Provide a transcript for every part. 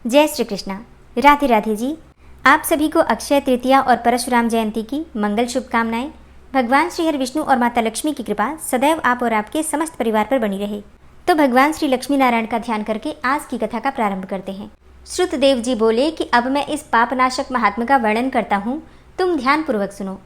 जय श्री कृष्णा। राधे राधे जी। आप सभी को अक्षय तृतीया और परशुराम जयंती की मंगल शुभकामनाएं। भगवान श्री हरि विष्णु और माता लक्ष्मी की कृपा सदैव आप और आपके समस्त परिवार पर बनी रहे। तो भगवान श्री लक्ष्मी नारायण का ध्यान करके आज की कथा का प्रारंभ करते हैं। श्रुतदेव जी बोले कि अब मैं इस पापनाशक महात्मा का वर्णन करता हूँ, तुम ध्यान पूर्वक सुनो।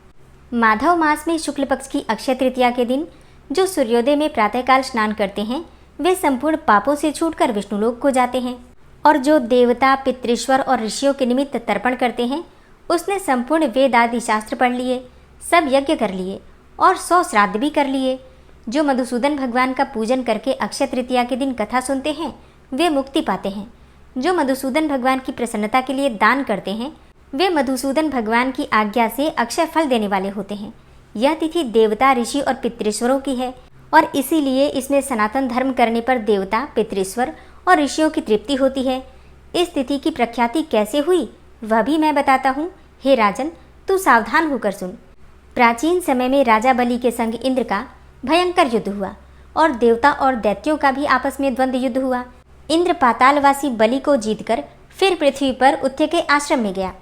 माधव मास में शुक्ल पक्ष की अक्षय तृतीया के दिन जो सूर्योदय में प्रातःकाल स्नान करते हैं वे संपूर्ण पापों से छूटकर विष्णुलोक को जाते हैं, और जो देवता, पितृश्वर और ऋषियों के निमित्त तर्पण करते हैं उसने संपूर्ण वेद आदि शास्त्र पढ़ लिए, सब यज्ञ कर लिए और 100 श्राद्ध भी कर लिए। जो मधुसूदन भगवान का पूजन करके अक्षय तृतीया के दिन कथा सुनते हैं वे मुक्ति पाते हैं। जो मधुसूदन भगवान की प्रसन्नता के लिए दान करते हैं वे मधुसूदन भगवान की आज्ञा से अक्षय फल देने वाले होते हैं। यह तिथि देवता, ऋषि और पितृश्वरों की है और इसीलिए इसमें सनातन धर्म करने पर देवता, पितृश्वर और ऋषियों की तृप्ति होती है। इस तिथि की प्रख्याति कैसे हुई वह भी मैं बताता हूँ। हे राजन, तू सावधान होकर सुन। प्राचीन समय में राजा बलि के संग इंद्र का भयंकर युद्ध हुआ और देवता और दैत्यों का भी आपस में द्वंद्व युद्ध हुआ। इंद्र पातालवासी बलि को जीतकर फिर पृथ्वी पर उथ्य के आश्रम में गया।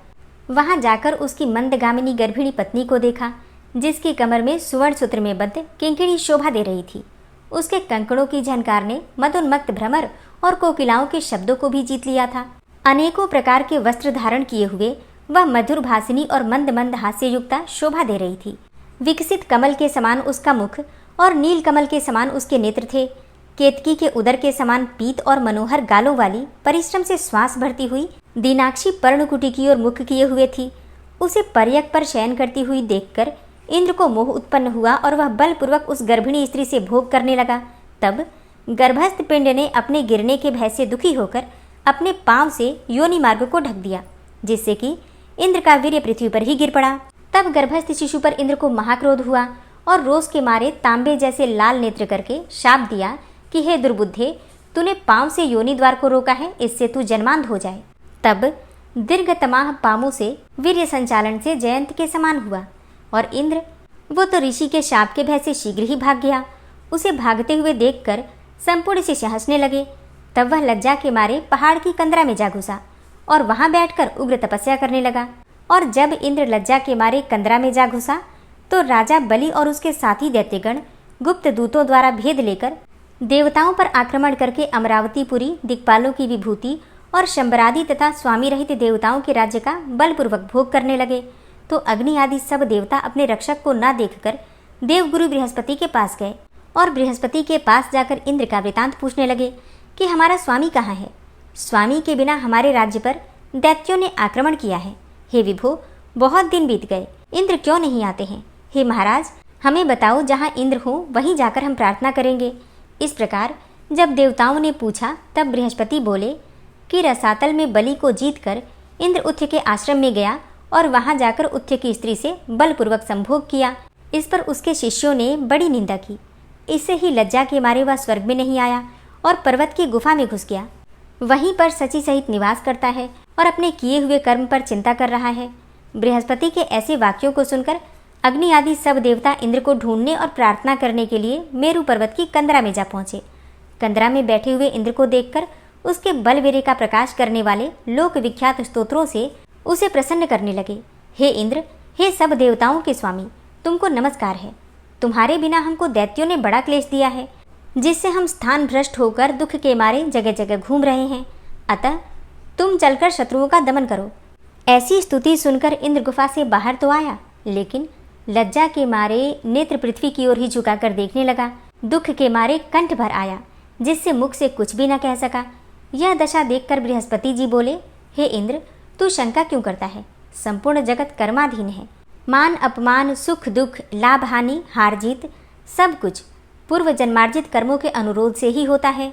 वहां जाकर उसकी मंदगामिनी गर्भिणी पत्नी को देखा, जिसकी कमर में सुवर्ण सूत्र में बद्ध किंकिणी शोभा दे रही थी। उसके कंकड़ों की झनकार ने मदोन्मत्त भ्रमर और कोकिलाओं के शब्दों को भी जीत लिया था। अनेकों प्रकार के वस्त्र धारण किए हुए वह मधुर भाषिनी और मंद मंद हास्ययुक्ता शोभा दे रही थी। विकसित कमल के समान उसका मुख और नील कमल के समान उसके नेत्र थे। केतकी के उदर के समान पीत और मनोहर गालों वाली परिश्रम से श्वास भरती हुई दीनाक्षी पर्णकुटी की ओर मुख किए हुए थी। उसे पर्यक पर शयन करती हुई देखकर इंद्र को मोह उत्पन्न हुआ और वह बलपूर्वक उस गर्भिणी स्त्री से भोग करने लगा। तब गर्भस्थ पिंड ने अपने गिरने के भय से दुखी होकर अपने पांव से योनि मार्ग को ढक दिया, जिससे कि इंद्र का वीर्य पृथ्वी पर ही गिर पड़ा। तब गर्भस्थ शिशु पर इंद्र को महाक्रोध हुआ और रोष के मारे तांबे जैसे लाल नेत्र करके शाप दिया कि हे दुर्बुद्धे, तूने पांव से योनि द्वार को रोका है, इससे तू जन्मांध हो जाए। तब दीर्घतमाह पामों से वीर्य संचालन से जयंत के समान हुआ और इंद्र, वो तो ऋषि के शाप के भय से शीघ्र ही भाग गया। उसे भागते हुए देखकर संपूर्ण शिष्य हंसने लगे। तब वह लज्जा के मारे पहाड़ की कंदरा में जा घुसा और वहां बैठकर उग्र तपस्या करने लगा। और जब इंद्र लज्जा के मारे कंदरा में जा घुसा तो राजा बलि और उसके साथी दैत्यगण गुप्त दूतों द्वारा भेद लेकर देवताओं पर आक्रमण करके अमरावतीपुरी, दिक्पालों की विभूति और शंबरादि तथा स्वामी रहित देवताओं के राज्य का बलपूर्वक भोग करने लगे। तो अग्नि आदि सब देवता अपने रक्षक को न देखकर देवगुरु बृहस्पति के पास गए और बृहस्पति के पास जाकर इंद्र का वृतांत पूछने लगे कि हमारा स्वामी कहाँ है। स्वामी के बिना हमारे राज्य पर दैत्यों ने आक्रमण किया है। हे विभो, बहुत दिन बीत गए, इंद्र क्यों नहीं आते हैं? हे महाराज, हमें बताओ, जहाँ इंद्र हो वहीं जाकर हम प्रार्थना करेंगे। इस प्रकार जब देवताओं ने पूछा तब बृहस्पति बोले कि रसातल में बलि को जीतकर इंद्र उथ्य के आश्रम में गया और वहां जाकर उथ्य की स्त्री से बलपूर्वक संभोग किया। इस पर उसके शिष्यों ने बड़ी निंदा की। इससे ही लज्जा के मारे वह स्वर्ग में नहीं आया और पर्वत की गुफा में घुस गया। वहीं पर सची सहित निवास करता है और अपने किए हुए कर्म पर चिंता कर रहा है। बृहस्पति के ऐसे वाक्यों को सुनकर अग्नि आदि सब देवता इंद्र को ढूंढने और प्रार्थना करने के लिए मेरु पर्वत की कंदरा में जा पहुंचे। कंदरा में बैठे हुए इंद्र को देखकर उसके बलवीर्य का प्रकाश करने वाले लोक विख्यात स्तोत्रों से उसे प्रसन्न करने लगे। हे इंद्र, हे सब देवताओं के स्वामी, तुमको नमस्कार है। तुम्हारे बिना हमको दैत्यों ने बड़ा क्लेश दिया है, जिससे हम स्थान भ्रष्ट होकर दुख के मारे जगह जगह घूम रहे हैं। अतः तुम चलकर शत्रुओं का दमन करो। ऐसी स्तुति सुनकर इंद्र गुफा से बाहर तो आया, लेकिन लज्जा के मारे नेत्र पृथ्वी की ओर ही झुकाकर देखने लगा। दुख के मारे कंठ भर आया, जिससे मुख से कुछ भी न कह सका। यह दशा देखकर बृहस्पति जी बोले, हे इंद्र, तू शंका क्यों करता है? संपूर्ण जगत कर्माधीन है। मान अपमान, सुख दुख, लाभ हानि, हार जीत सब कुछ पूर्व जन्मार्जित कर्मों के अनुरोध से ही होता है।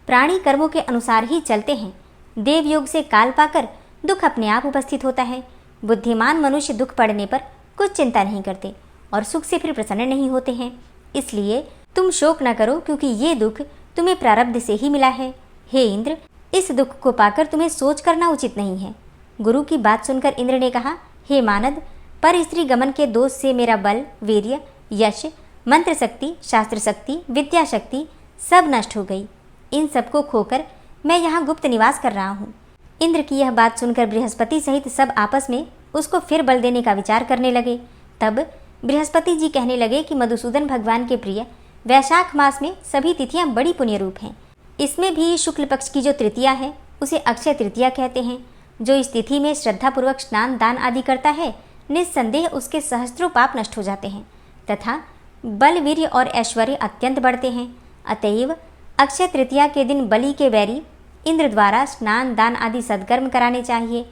प्राणी कर्मों के अनुसार ही चलते हैं। देव योग से काल पाकर दुख अपने आप उपस्थित होता है। बुद्धिमान मनुष्य दुख पड़ने पर कुछ चिंता नहीं करते और सुख से फिर प्रसन्न नहीं होते हैं। इसलिए तुम शोक न करो, क्योंकि ये दुख तुम्हें प्रारब्ध से ही मिला है। हे इंद्र, इस दुख को पाकर तुम्हें सोच करना उचित नहीं है। गुरु की बात सुनकर इंद्र ने कहा, हे मानद, पर स्त्री गमन के दोष से मेरा बल, वीर्य, यश, मंत्र शक्ति, शास्त्र शक्ति, विद्या शक्ति सब नष्ट हो गई। इन सबको खोकर मैं यहाँ गुप्त निवास कर रहा हूँ। इंद्र की यह बात सुनकर बृहस्पति सहित सब आपस में उसको फिर बल देने का विचार करने लगे। तब बृहस्पति जी कहने लगे कि मधुसूदन भगवान के प्रिय वैशाख मास में सभी तिथियां बड़ी पुण्य रूप हैं। इसमें भी शुक्ल पक्ष की जो तृतीया है उसे अक्षय तृतीया कहते हैं। जो इस तिथि में श्रद्धापूर्वक स्नान दान आदि करता है, निस्संदेह उसके सहस्त्रों पाप नष्ट हो जाते हैं तथा बल वीर्य और ऐश्वर्य अत्यंत बढ़ते हैं। अतएव अक्षय तृतीया के दिन बलि के वैरी इंद्र द्वारा स्नान दान आदि सद्कर्म कराने चाहिए,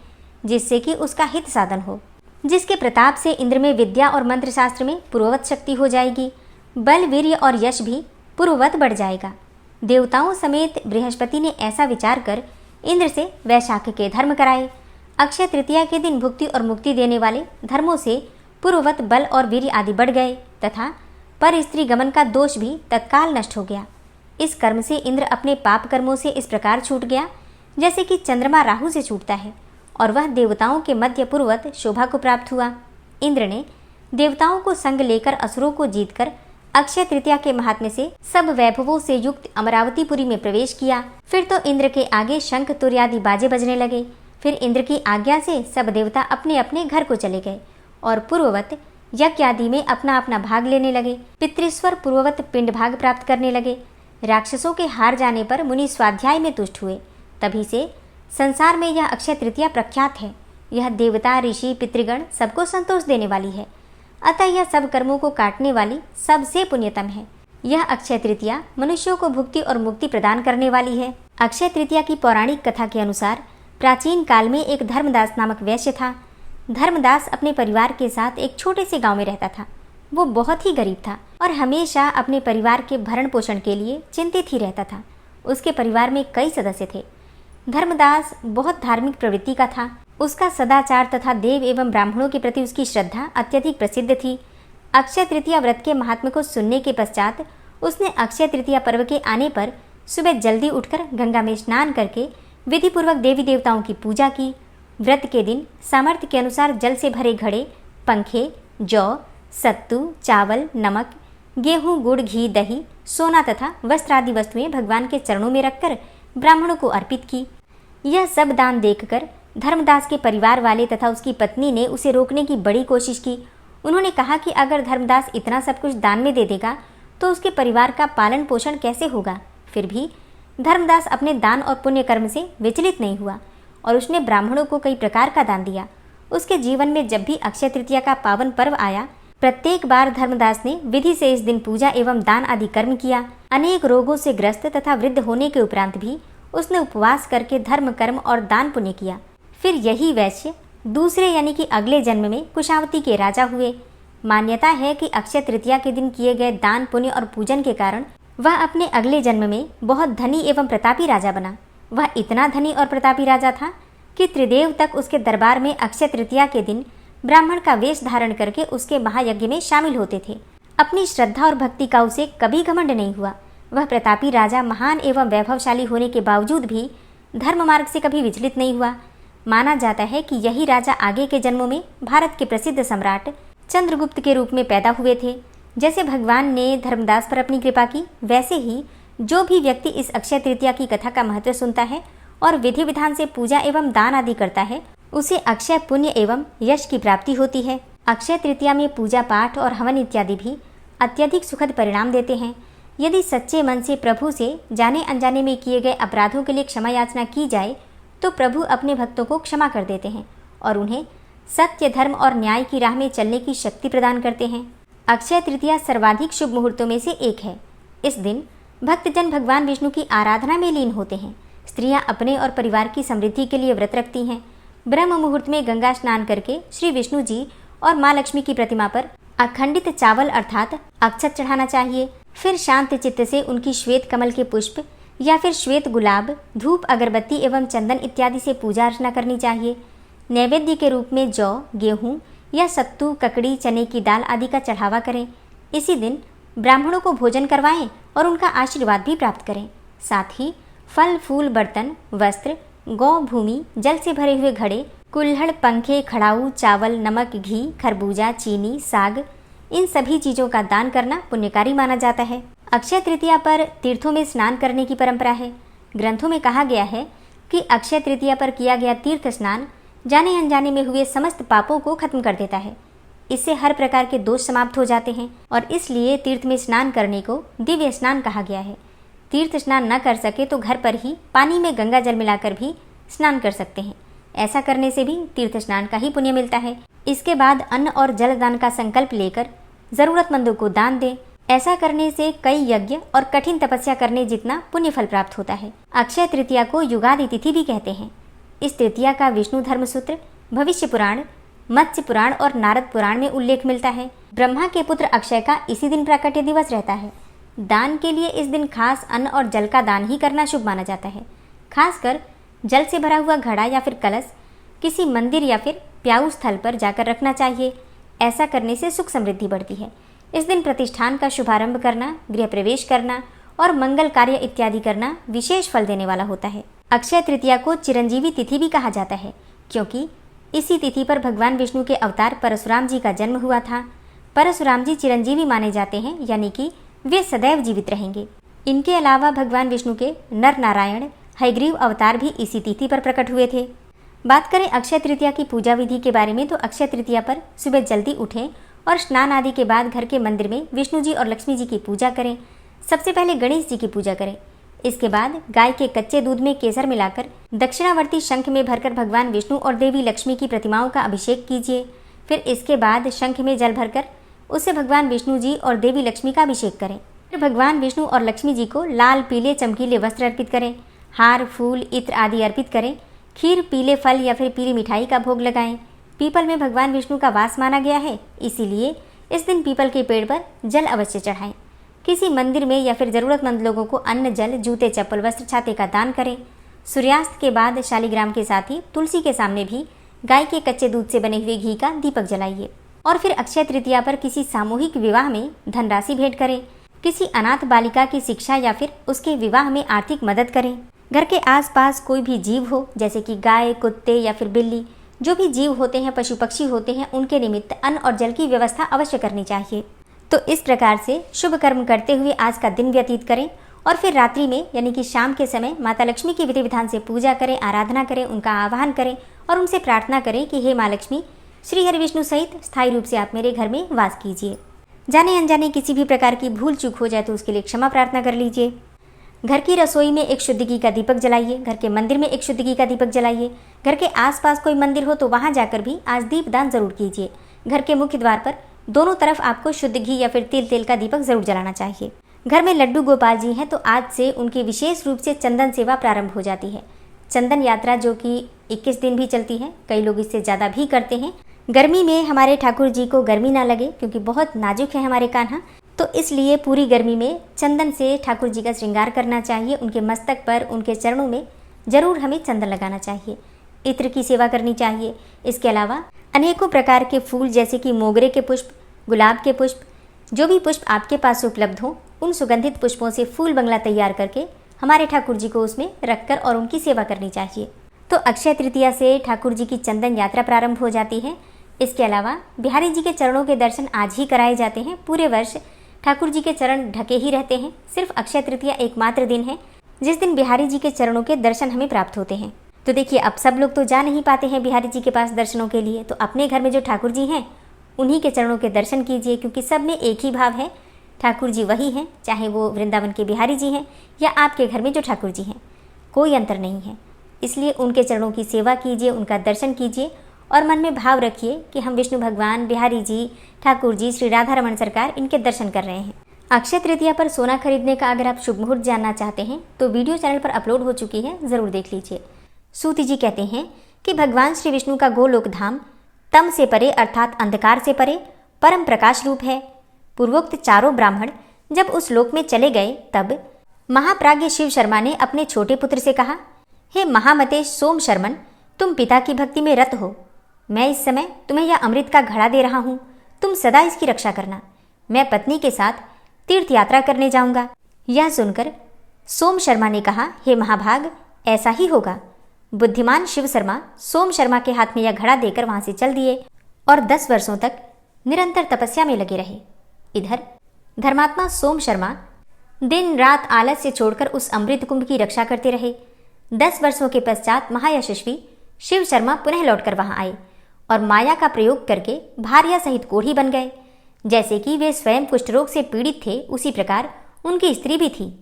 जिससे कि उसका हित साधन हो, जिसके प्रताप से इंद्र में विद्या और मंत्र शास्त्र में पूर्ववत शक्ति हो जाएगी। बल वीर्य और यश भी पूर्ववत बढ़ जाएगा। देवताओं समेत बृहस्पति ने ऐसा विचार कर इंद्र से वैशाख के धर्म कराए। अक्षय तृतीया के दिन भुक्ति और मुक्ति देने वाले धर्मों से पूर्ववत बल और वीर्य आदि बढ़ गए तथा पर स्त्री गमन का दोष भी तत्काल नष्ट हो गया। इस कर्म से इंद्र अपने पाप कर्मों से इस प्रकार छूट गया जैसे कि चंद्रमा राहु से छूटता है, और वह देवताओं के मध्य पूर्ववत शोभा को प्राप्त हुआ। इंद्र ने देवताओं को संग लेकर असुरों को जीतकर अक्षय तृतीया के महात्म्य से सब वैभवों से युक्त अमरावतीपुरी में प्रवेश किया। फिर तो इंद्र के आगे शंख तुर्य आदि बाजे बजने लगे। फिर इंद्र की आज्ञा से सब देवता अपने अपने घर को चले गए और पूर्ववत यज्ञ आदि में अपना अपना भाग लेने लगे। पितृस्वर पूर्ववत पिंड भाग प्राप्त करने लगे। राक्षसों के हार जाने पर मुनि स्वाध्याय में तुष्ट हुए। तभी से संसार में यह अक्षय तृतीया प्रख्यात है। यह देवता ऋषि पितृगण सबको संतोष देने वाली है, अतः यह सब कर्मों को काटने वाली सबसे पुण्यतम है। यह अक्षय तृतीया मनुष्यों को भुक्ति और मुक्ति प्रदान करने वाली है। अक्षय तृतीया की पौराणिक कथा के अनुसार प्राचीन काल में एक धर्मदास नामक वैश्य था। धर्मदास अपने परिवार के साथ एक छोटे से गांव में रहता था। वो बहुत ही गरीब था और हमेशा अपने परिवार के भरण पोषण के लिए चिंतित ही रहता था। उसके परिवार में कई सदस्य थे। धर्मदास बहुत धार्मिक प्रवृत्ति का था। उसका सदाचार तथा देव एवं ब्राह्मणों के प्रति उसकी श्रद्धा अत्यधिक प्रसिद्ध थी। अक्षय तृतीया व्रत के महात्म्य को सुनने के पश्चात उसने अक्षय तृतीया पर्व के आने पर सुबह जल्दी उठकर गंगा में स्नान करके विधिपूर्वक देवी देवताओं की पूजा की। व्रत के दिन सामर्थ्य के अनुसार जल से भरे घड़े, पंखे, जौ, सत्तू, चावल, नमक, गेहूं, गुड़, घी, दही, सोना तथा वस्त्र आदि वस्तुएं भगवान के चरणों में रखकर ब्राह्मणों को अर्पित की। यह सब दान देखकर धर्मदास के परिवार वाले तथा उसकी पत्नी ने उसे रोकने की बड़ी कोशिश की। उन्होंने कहा कि अगर धर्मदास इतना सब कुछ दान में दे देगा तो उसके परिवार का पालन पोषण कैसे होगा। फिर भी धर्मदास अपने दान और पुण्य कर्म से विचलित नहीं हुआ और उसने ब्राह्मणों को कई प्रकार का दान दिया। उसके जीवन में जब भी अक्षय तृतीया का पावन पर्व आया, प्रत्येक बार धर्मदास ने विधि से इस दिन पूजा एवं दान आदि कर्म किया। अनेक रोगों से ग्रस्त तथा वृद्ध होने के उपरांत भी उसने उपवास करके धर्म कर्म और दान पुण्य किया। फिर यही वैश्य दूसरे यानी कि अगले जन्म में कुशावती के राजा हुए। मान्यता है कि अक्षय तृतीया के दिन किए गए दान पुण्य और पूजन के कारण वह अपने अगले जन्म में बहुत धनी एवं प्रतापी राजा बना। वह इतना धनी और प्रतापी राजा था कि त्रिदेव तक उसके दरबार में अक्षय तृतीया के दिन ब्राह्मण का वेश धारण करके उसके महायज्ञ में शामिल होते थे। अपनी श्रद्धा और भक्ति का उसे कभी घमंड नहीं हुआ। वह प्रतापी राजा महान एवं वैभवशाली होने के बावजूद भी धर्म मार्ग से कभी विचलित नहीं हुआ। माना जाता है कि यही राजा आगे के जन्मों में भारत के प्रसिद्ध सम्राट चंद्रगुप्त के रूप में पैदा हुए थे। जैसे भगवान ने धर्मदास पर अपनी कृपा की, वैसे ही जो भी व्यक्ति इस अक्षय तृतीया की कथा का महत्व सुनता है और विधि विधान से पूजा एवं दान आदि करता है, उसे अक्षय पुण्य एवं यश की प्राप्ति होती है। अक्षय तृतीया में पूजा पाठ और हवन इत्यादि भी अत्यधिक सुखद परिणाम देते हैं। यदि सच्चे मन से प्रभु से जाने अनजाने में किए गए अपराधों के लिए क्षमा याचना की जाए तो प्रभु अपने भक्तों को क्षमा कर देते हैं और उन्हें सत्य, धर्म और न्याय की राह में चलने की शक्ति प्रदान करते हैं। अक्षय तृतीया सर्वाधिक शुभ मुहूर्तों में से एक है। इस दिन भक्तजन भगवान विष्णु की आराधना में लीन होते हैं। स्त्रियां अपने और परिवार की समृद्धि के लिए व्रत रखती हैं। ब्रह्म मुहूर्त में गंगा स्नान करके श्री विष्णु जी और माँ लक्ष्मी की प्रतिमा पर अखंडित चावल अर्थात अक्षत चढ़ाना चाहिए। फिर शांत चित्त से उनकी श्वेत कमल के पुष्प या फिर श्वेत गुलाब, धूप, अगरबत्ती एवं चंदन इत्यादि से पूजा अर्चना करनी चाहिए। नैवेद्य के रूप में जौ, गेहूं या सत्तू, ककड़ी, चने की दाल आदि का चढ़ावा करें। इसी दिन ब्राह्मणों को भोजन करवाएं और उनका आशीर्वाद भी प्राप्त करें। साथ ही फल, फूल, बर्तन, वस्त्र, गौ, भूमि, जल से भरे हुए घड़े, कुल्हड़, पंखे, खड़ाऊ, चावल, नमक, घी, खरबूजा, चीनी, साग, इन सभी चीज़ों का दान करना पुण्यकारी माना जाता है। अक्षय तृतीया पर तीर्थों में स्नान करने की परंपरा है। ग्रंथों में कहा गया है कि अक्षय तृतीया पर किया गया तीर्थ स्नान जाने अनजाने में हुए समस्त पापों को खत्म कर देता है। इससे हर प्रकार के दोष समाप्त हो जाते हैं और इसलिए तीर्थ में स्नान करने को दिव्य स्नान कहा गया है। तीर्थ स्नान न कर सके तो घर पर ही पानी में गंगा जल मिलाकर भी स्नान कर सकते हैं। ऐसा करने से भी तीर्थ स्नान का ही पुण्य मिलता है। इसके बाद अन्न और जल दान का संकल्प लेकर जरूरतमंदों को दान दें। ऐसा करने से कई यज्ञ और कठिन तपस्या करने जितना पुण्य फल प्राप्त होता है। अक्षय तृतीया को युगादि तिथि भी कहते हैं। इस तृतीया का विष्णु धर्मसूत्र, भविष्य पुराण, मत्स्य पुराण और नारद पुराण में उल्लेख मिलता है। ब्रह्मा के पुत्र अक्षय का इसी दिन प्राकट्य दिवस रहता है। दान के लिए इस दिन खास अन्न और जल का दान ही करना शुभ माना जाता है। खासकर जल से भरा हुआ घड़ा या फिर कलश किसी मंदिर या फिर प्याऊ स्थल पर जाकर रखना चाहिए। ऐसा करने से सुख समृद्धि बढ़ती है। इस दिन प्रतिष्ठान का शुभारंभ करना, गृह प्रवेश करना और मंगल कार्य इत्यादि करना विशेष फल देने वाला होता है। अक्षय तृतीया को चिरंजीवी तिथि भी कहा जाता है, क्योंकि इसी तिथि पर भगवान विष्णु के अवतार परशुराम जी का जन्म हुआ था। परशुराम जी चिरंजीवी माने जाते हैं, यानी कि वे सदैव जीवित रहेंगे। इनके अलावा भगवान विष्णु के नर नारायण हयग्रीव अवतार भी इसी तिथि पर प्रकट हुए थे। बात करें अक्षय तृतीया की पूजा विधि के बारे में, तो अक्षय तृतीया पर सुबह जल्दी उठें और स्नान आदि के बाद घर के मंदिर में विष्णु जी और लक्ष्मी जी की पूजा करें। सबसे पहले गणेश जी की पूजा करें। इसके बाद गाय के कच्चे दूध में केसर मिलाकर दक्षिणावर्ती शंख में भरकर भगवान विष्णु और देवी लक्ष्मी की प्रतिमाओं का अभिषेक कीजिए। फिर इसके बाद शंख में जल भरकर उससे भगवान विष्णु जी और देवी लक्ष्मी का अभिषेक करें। फिर भगवान विष्णु और लक्ष्मी जी को लाल पीले चमकीले वस्त्र अर्पित करें। हार, फूल, इत्र आदि अर्पित करें। खीर, पीले फल या फिर पीली मिठाई का भोग लगाएं। पीपल में भगवान विष्णु का वास माना गया है, इसीलिए इस दिन पीपल के पेड़ पर जल अवश्य चढ़ाएं। किसी मंदिर में या फिर जरूरतमंद लोगों को अन्न, जल, जूते, चप्पल, वस्त्र, छाते का दान करें। सूर्यास्त के बाद शालिग्राम के साथ ही तुलसी के सामने भी गाय के कच्चे दूध से बने हुए घी का दीपक जलाइए। और फिर अक्षय तृतीया पर किसी सामूहिक विवाह में धनराशि भेंट करें। किसी अनाथ बालिका की शिक्षा या फिर उसके विवाह में आर्थिक मदद करें। घर के आसपास कोई भी जीव हो, जैसे कि गाय, कुत्ते या फिर बिल्ली, जो भी जीव होते हैं, पशु पक्षी होते हैं, उनके निमित्त अन्न और जल की व्यवस्था अवश्य करनी चाहिए। तो इस प्रकार से शुभ कर्म करते हुए आज का दिन व्यतीत करें और फिर रात्रि में यानी कि शाम के समय माता लक्ष्मी की विधि विधान से पूजा करें, आराधना करें, उनका आह्वान करें और उनसे प्रार्थना करें कि हे माँ लक्ष्मी, श्री हरि विष्णु सहित स्थायी रूप से आप मेरे घर में वास कीजिए। जाने अनजाने किसी भी प्रकार की भूल चूक हो जाए तो उसके लिए क्षमा प्रार्थना कर लीजिए। घर की रसोई में एक शुद्ध घी का दीपक जलाइए। घर के मंदिर में एक शुद्ध घी का दीपक जलाइए। घर के आसपास कोई मंदिर हो तो वहां जाकर भी आज दीप दान जरूर कीजिए। घर के मुख्य द्वार पर दोनों तरफ आपको शुद्ध घी या फिर तेल का दीपक जरूर जलाना चाहिए। घर में लड्डू गोपाल जी हैं तो आज से उनकी विशेष रूप से चंदन सेवा प्रारंभ हो जाती है। चंदन यात्रा जो कि 21 दिन भी चलती है, कई लोग इससे ज़्यादा भी करते हैं। गर्मी में हमारे ठाकुर जी को गर्मी ना लगे, क्योंकि बहुत नाजुक है हमारे कान्हा, तो इसलिए पूरी गर्मी में चंदन से ठाकुर जी का श्रृंगार करना चाहिए। उनके मस्तक पर, उनके चरणों में जरूर हमें चंदन लगाना चाहिए। इत्र की सेवा करनी चाहिए। इसके अलावा अनेकों प्रकार के फूल, जैसे कि मोगरे के पुष्प, गुलाब के पुष्प, जो भी पुष्प आपके पास उपलब्ध हो, उन सुगंधित पुष्पों से फूल बंगला तैयार करके हमारे ठाकुर जी को उसमें रखकर और उनकी सेवा करनी चाहिए। तो अक्षय तृतीया से ठाकुर जी की चंदन यात्रा प्रारंभ हो जाती है। इसके अलावा बिहारी जी के चरणों के दर्शन आज ही कराए जाते हैं। पूरे वर्ष ठाकुर जी के चरण ढके ही रहते हैं। सिर्फ अक्षय तृतीया एकमात्र दिन है जिस दिन बिहारी जी के चरणों के दर्शन हमें प्राप्त होते हैं। तो देखिए, अब सब लोग तो जा नहीं पाते हैं बिहारी जी के पास दर्शनों के लिए, तो अपने घर में जो ठाकुर जी हैं उन्हीं के चरणों के दर्शन कीजिए, क्योंकि सब में एक ही भाव है, ठाकुर जी वही हैं, चाहे वो वृंदावन के बिहारी जी हैं या आपके घर में जो ठाकुर जी हैं, कोई अंतर नहीं है। इसलिए उनके चरणों की सेवा कीजिए, उनका दर्शन कीजिए और मन में भाव रखिए कि हम विष्णु भगवान, बिहारी जी, ठाकुर जी, श्री राधा रमण सरकार, इनके दर्शन कर रहे हैं। अक्षय तृतीया पर सोना खरीदने का अगर आप शुभ मुहूर्त जानना चाहते हैं तो वीडियो चैनल पर अपलोड हो चुकी है, जरूर देख लीजिए। सूति जी कहते हैं कि भगवान श्री विष्णु का गोलोक धाम तम से परे अर्थात अंधकार से परे परम प्रकाश रूप है। पूर्वोक्त चारों ब्राह्मण जब उस लोक में चले गए तब महाप्राज्ञ शिव शर्मा ने अपने छोटे पुत्र से कहा, हे महामते सोम शर्मन, तुम पिता की भक्ति में रत हो। मैं इस समय तुम्हें यह अमृत का घड़ा दे रहा हूँ, तुम सदा इसकी रक्षा करना। मैं पत्नी के साथ तीर्थ यात्रा करने जाऊंगा। यह सुनकर सोम शर्मा ने कहा, हे महाभाग, ऐसा ही होगा। बुद्धिमान शिव शर्मा सोम शर्मा के हाथ में यह घड़ा देकर वहां से चल दिए और 10 वर्षों तक निरंतर तपस्या में लगे रहे। इधर धर्मात्मा सोम शर्मा दिन रात आलस्य छोड़कर उस अमृत कुंभ की रक्षा करते रहे। 10 वर्षों के पश्चात महायशस्वी शिव शर्मा पुनः लौटकर वहां आए और माया का प्रयोग करके भार्या सहित कोढ़ी बन गए। जैसे कि वे स्वयं कुष्ठ रोग से पीड़ित थे, उसी प्रकार उनकी स्त्री भी थी।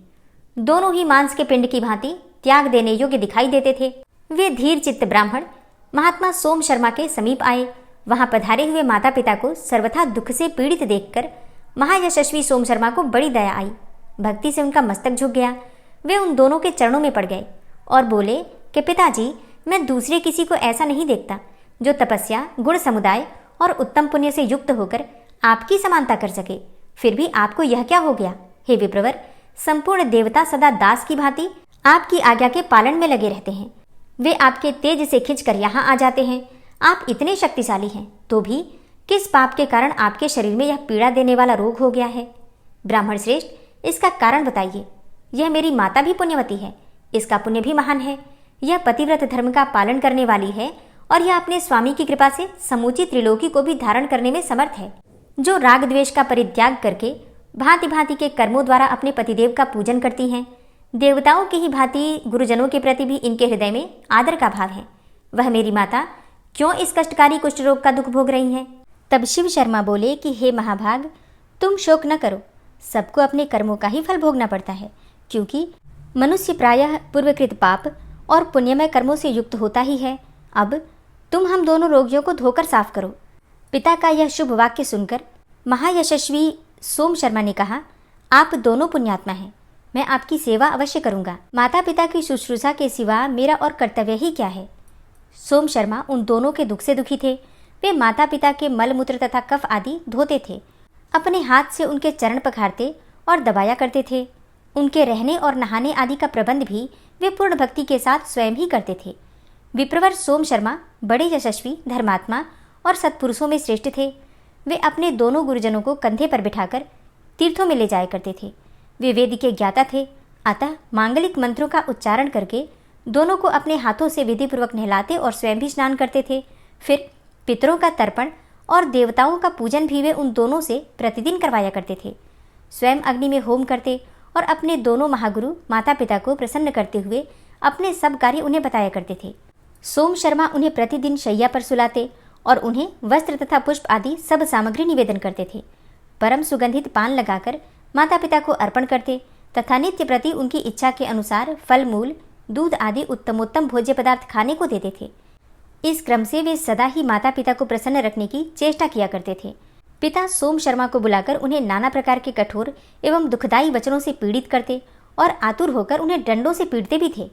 दोनों ही मांस के पिंड की भांति त्याग देने योग्य दिखाई देते थे। वे धीर चित्त ब्राह्मण महात्मा सोम शर्मा के समीप आए। वहां पधारे हुए माता पिता को सर्वथा दुख से पीड़ित देखकर महायशस्वी सोम शर्मा को बड़ी दया आई। भक्ति से उनका मस्तक झुक गया। वे उन दोनों के चरणों में पड़ गए और बोले कि पिताजी, मैं दूसरे किसी को ऐसा नहीं देखता जो तपस्या, गुण समुदाय और उत्तम पुण्य से युक्त होकर आपकी समानता कर सके। फिर भी आपको यह क्या हो गया? हे विप्रवर, संपूर्ण देवता सदा दास की भांति आपकी आज्ञा के पालन में लगे रहते हैं। वे आपके तेज से खिंचकर यहाँ आ जाते हैं। आप इतने शक्तिशाली हैं, तो भी किस पाप के कारण आपके शरीर में यह पीड़ा देने वाला रोग हो गया है? ब्राह्मण श्रेष्ठ, इसका कारण बताइए। यह मेरी माता भी पुण्यवती है, इसका पुण्य भी महान है। यह पतिव्रत धर्म का पालन करने वाली है और यह अपने स्वामी की कृपा से समूची त्रिलोकी को भी धारण करने में समर्थ है। जो राग द्वेष का परित्याग करके भांति भांति के कर्मों द्वारा अपने पतिदेव का पूजन करती हैं, देवताओं की ही भांति गुरुजनों के प्रति भी इनके हृदय में आदर का भाव है। वह मेरी माता क्यों इस कष्टकारी कुष्ठ रोग का दुख भोग रही हैं? तब शिव शर्मा बोले कि हे महाभाग, तुम शोक न करो। सबको अपने कर्मों का ही फल भोगना पड़ता है, क्योंकि मनुष्य प्रायः पूर्वकृत पाप और पुण्यमय कर्मों से युक्त होता ही है। अब तुम हम दोनों रोगियों को धोकर साफ करो। पिता का यह शुभ वाक्य सुनकर महायशस्वी सोम शर्मा ने कहा, आप दोनों पुण्यात्मा हैं, मैं आपकी सेवा अवश्य करूंगा। माता पिता की शुश्रूषा के सिवा मेरा और कर्तव्य ही क्या है? सोम शर्मा उन दोनों के दुख से दुखी थे। वे माता पिता के मलमूत्र तथा कफ आदि धोते थे, अपने हाथ से उनके चरण पखारते और दबाया करते थे। उनके रहने और नहाने आदि का प्रबंध भी वे पूर्ण भक्ति के साथ स्वयं ही करते थे। विप्रवर सोम शर्मा बड़े यशस्वी, धर्मात्मा और सत्पुरुषों में श्रेष्ठ थे। वे अपने दोनों गुरुजनों को कंधे पर बिठाकर तीर्थों में ले जाया करते थे। वे वेद के ज्ञाता थे, अतः मांगलिक मंत्रों का उच्चारण करके दोनों को अपने हाथों से विधिपूर्वक नहलाते और स्वयं भी स्नान करते थे। फिर पितरों का तर्पण और देवताओं का पूजन भी वे उन दोनों से प्रतिदिन करवाया करते थे। स्वयं अग्नि में होम करते और अपने दोनों महागुरु माता पिता को प्रसन्न करते हुए अपने सब कार्य उन्हें बताया करते थे। सोम शर्मा उन्हें प्रतिदिन शैया पर सुलाते और उन्हें वस्त्र तथा पुष्प आदि सब सामग्री निवेदन करते थे। परम सुगंधित पान लगाकर माता पिता को अर्पण करते तथा नित्य प्रति उनकी इच्छा के अनुसार फल मूल, दूध आदि उत्तमोत्तम भोज्य पदार्थ खाने को देते थे। इस क्रम से वे सदा ही माता पिता को प्रसन्न रखने की चेष्टा किया करते थे। पिता सोम शर्मा को बुलाकर उन्हें नाना प्रकार के कठोर एवं दुखदायी वचनों से पीड़ित करते और आतुर होकर उन्हें डंडों से पीटते भी थे।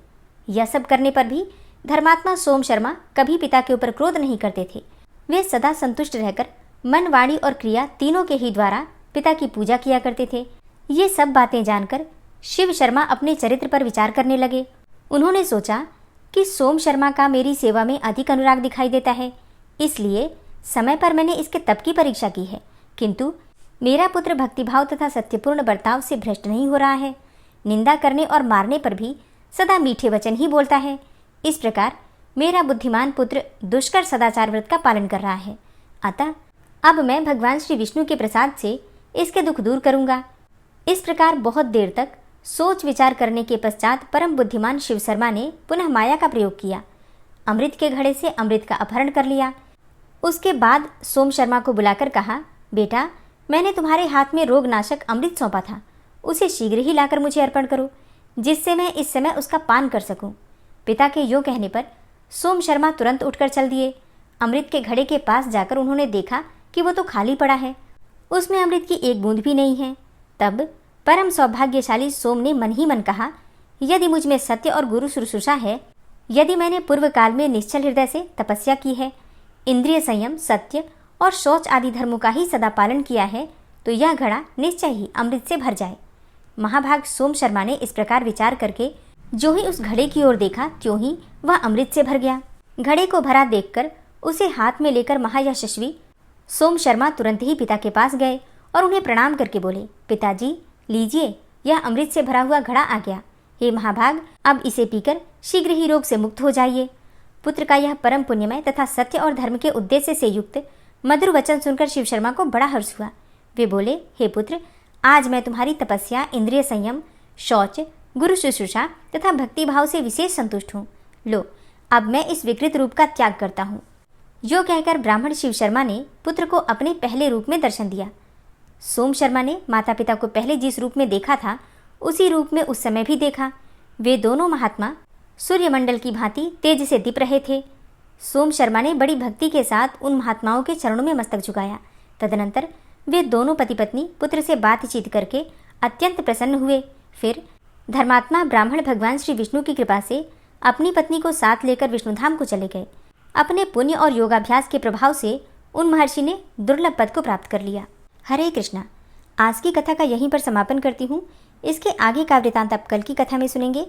यह सब करने पर भी धर्मात्मा सोम शर्मा कभी पिता के ऊपर क्रोध नहीं करते थे। वे सदा संतुष्ट रहकर मन, वाणी और क्रिया तीनों के ही द्वारा पिता की पूजा किया करते थे। ये सब बातें जानकर शिव शर्मा अपने चरित्र पर विचार करने लगे। उन्होंने सोचा कि सोम शर्मा का मेरी सेवा में अधिक अनुराग दिखाई देता है, इसलिए समय पर मैंने इसके तप की परीक्षा की है, किंतु मेरा पुत्र भक्तिभाव तथा सत्यपूर्ण बर्ताव से भ्रष्ट नहीं हो रहा है। निंदा करने और मारने पर भी सदा मीठे वचन ही बोलता है। इस प्रकार मेरा बुद्धिमान पुत्र दुष्कर सदाचार व्रत का पालन कर रहा है। अतः अब मैं भगवान श्री विष्णु के प्रसाद से इसके दुख दूर करूंगा। इस प्रकार बहुत देर तक सोच विचार करने के पश्चात परम बुद्धिमान शिव शर्मा ने पुनः माया का प्रयोग किया। अमृत के घड़े से अमृत का अपहरण कर लिया। उसके बाद सोम शर्मा को बुलाकर कहा, बेटा, मैंने तुम्हारे हाथ में रोगनाशक अमृत सौंपा था, उसे शीघ्र ही लाकर मुझे अर्पण करो, जिससे मैं इस समय उसका पान कर सकूं। पिता के यूं कहने पर सोम शर्मा तुरंत उठकर चल दिए। अमृत के घड़े के पास जाकर उन्होंने देखा कि वो तो खाली पड़ा है, उसमें अमृत की एक बूंद भी नहीं है। तब परम सौभाग्यशाली सोम ने मन ही मन कहा, यदि मुझ में सत्य और गुरु शुश्रूषा है, यदि मैंने पूर्व काल में निश्चल हृदय से तपस्या की है, इंद्रिय संयम, सत्य और शौच आदि धर्मों का ही सदा पालन किया है, तो यह घड़ा निश्चय ही अमृत से भर जाए। महाभाग सोम शर्मा ने इस प्रकार विचार करके जो ही उस घड़े की ओर देखा, त्यों ही वह अमृत से भर गया। घड़े को भरा देखकर उसे हाथ में लेकर महायशस्वी सोम शर्मा तुरंत ही पिता के पास गए और उन्हें प्रणाम करके बोले, पिताजी लीजिए, यह अमृत से भरा हुआ घड़ा आ गया। हे महाभाग, अब इसे पीकर शीघ्र ही रोग से मुक्त हो जाइए। पुत्र का यह परम पुण्यमय तथा सत्य और धर्म के उद्देश्य से युक्त मधुर वचन सुनकर शिव शर्मा को बड़ा हर्ष हुआ। वे बोले, हे पुत्र, आज मैं तुम्हारी तपस्या, इंद्रिय संयम, शौच, गुरु शुश्रूषा तथा भक्तिभाव से विशेष संतुष्ट हूँ। लो, अब मैं इस विकृत रूप का त्याग करता हूँ। यो कहकर ब्राह्मण शिव शर्मा ने पुत्र को अपने पहले रूप में दर्शन दिया। सोम शर्मा ने माता पिता को पहले जिस रूप में देखा था उसी रूप में उस समय भी देखा। वे दोनों महात्मा सूर्यमंडल की भांति तेज से दीप रहे थे। सोम शर्मा ने बड़ी भक्ति के साथ उन महात्माओं के चरणों में मस्तक झुकाया। तदनंतर वे दोनों पति पत्नी पुत्र से बातचीत करके अत्यंत प्रसन्न हुए। फिर धर्मात्मा ब्राह्मण भगवान श्री विष्णु की कृपा से अपनी पत्नी को साथ लेकर विष्णुधाम को चले गए। अपने पुण्य और योगाभ्यास के प्रभाव से उन महर्षि ने दुर्लभ पद को प्राप्त कर लिया। हरे कृष्णा। आज की कथा का यहीं पर समापन करती हूँ। इसके आगे का वृतांत आप कल की कथा में सुनेंगे।